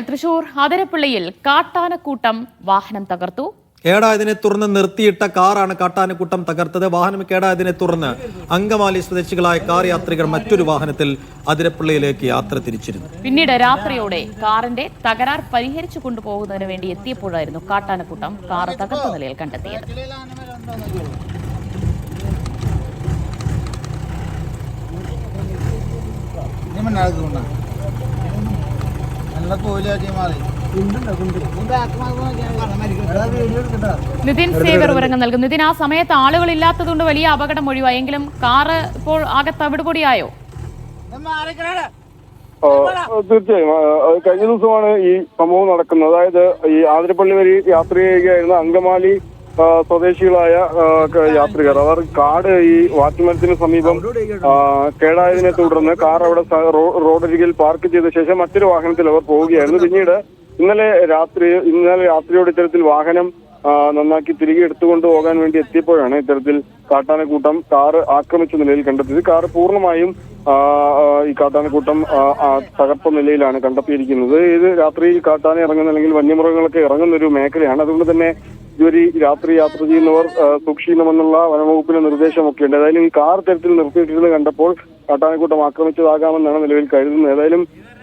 തൃശൂർ ആതിരപ്പള്ളിയിൽ കാട്ടാനക്കൂട്ടം വാഹനം തകർത്തു. കേടായതിനെ തുടർന്ന് നിർത്തിയിട്ട കാറാണ് കാട്ടാനക്കൂട്ടം തകർത്തത്. വാഹനം കേടായതിനെ തുടർന്ന് അങ്കമാലി സ്വദേശികളായ കാർ യാത്രികർ മറ്റൊരു വാഹനത്തിൽ ആതിരപ്പള്ളിയിലേക്ക് യാത്ര തിരിച്ചിരുന്നു. പിന്നീട് രാത്രിയോടെ കാറിന്റെ തകരാർ പരിഹരിച്ചു കൊണ്ടുപോകുന്നതിന് വേണ്ടി എത്തിയപ്പോഴായിരുന്നു കാട്ടാനക്കൂട്ടം കാർ തകർത്ത നിലയിൽ കണ്ടെത്തിയത്. നിതിൻ സേവർ വിവരങ്ങൾ നൽകും. നിതിൻ, ആ സമയത്ത് ആളുകൾ ഇല്ലാത്തതുകൊണ്ട് വലിയ അപകടം ഒഴിവായെങ്കിലും കാറ് ഇപ്പോൾ ആകെ തവിടുപൊടിയായോ? തീർച്ചയായും കഴിഞ്ഞ ദിവസമാണ് ഈ സംഭവം നടക്കുന്നത്. അതായത് ഈ ആതിരപ്പള്ളി വഴി യാത്ര ചെയ്യുകയായിരുന്ന അങ്കമാലി സ്വദേശികളായ യാത്രികർ അവർ കാട് ഈ വാറ്റുമരത്തിന് സമീപം കേടായതിനെ തുടർന്ന് കാർ അവിടെ റോഡരികിൽ പാർക്ക് ചെയ്ത ശേഷം മറ്റൊരു വാഹനത്തിൽ അവർ പോവുകയായിരുന്നു. പിന്നീട് ഇന്നലെ രാത്രിയോടെ ഇത്തരത്തിൽ വാഹനം നന്നാക്കി തിരികെ എടുത്തുകൊണ്ട് പോകാൻ വേണ്ടി എത്തിയപ്പോഴാണ് ഇത്തരത്തിൽ കാട്ടാനക്കൂട്ടം കാറ് ആക്രമിച്ച നിലയിൽ കണ്ടെത്തിയത്. കാറ് പൂർണ്ണമായും ഈ കാട്ടാനക്കൂട്ടം തകർത്ത നിലയിലാണ് കണ്ടെത്തിയിരിക്കുന്നത്. ഇത് രാത്രിയിൽ കാട്ടാന ഇറങ്ങുന്ന അല്ലെങ്കിൽ വന്യമൃഗങ്ങളൊക്കെ ഇറങ്ങുന്ന ഒരു മേഖലയാണ്. അതുകൊണ്ട് തന്നെ ഇതുവരെ രാത്രി യാത്ര ചെയ്യുന്നവർ സൂക്ഷിക്കണമെന്നുള്ള വനംവകുപ്പിന്റെ നിർദ്ദേശമൊക്കെ ഉണ്ട്. ഏതായാലും ഈ കാർ തരത്തിൽ നിർത്തിയിട്ടിരുന്ന് കണ്ടപ്പോൾ കാട്ടാനക്കൂട്ടം ആക്രമിച്ചതാകാമെന്നാണ് നിലവിൽ കരുതുന്നത്. ഏതായാലും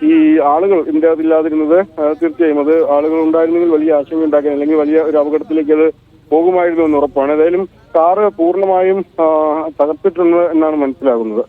ഈ ആളുകൾ ഇതിന്റെ അതില്ലാതിരുന്നത് തീർച്ചയായും അത് ആളുകൾ ഉണ്ടായിരുന്നെങ്കിൽ വലിയ ആശങ്ക ഉണ്ടാക്കാൻ അല്ലെങ്കിൽ വലിയ ഒരു അപകടത്തിലേക്ക് അത് പോകുമായിരുന്നു എന്ന് ഉറപ്പാണ്. ഏതായാലും കാറ് പൂർണ്ണമായും തകർത്തിട്ടുണ്ട് എന്നാണ് മനസ്സിലാകുന്നത്.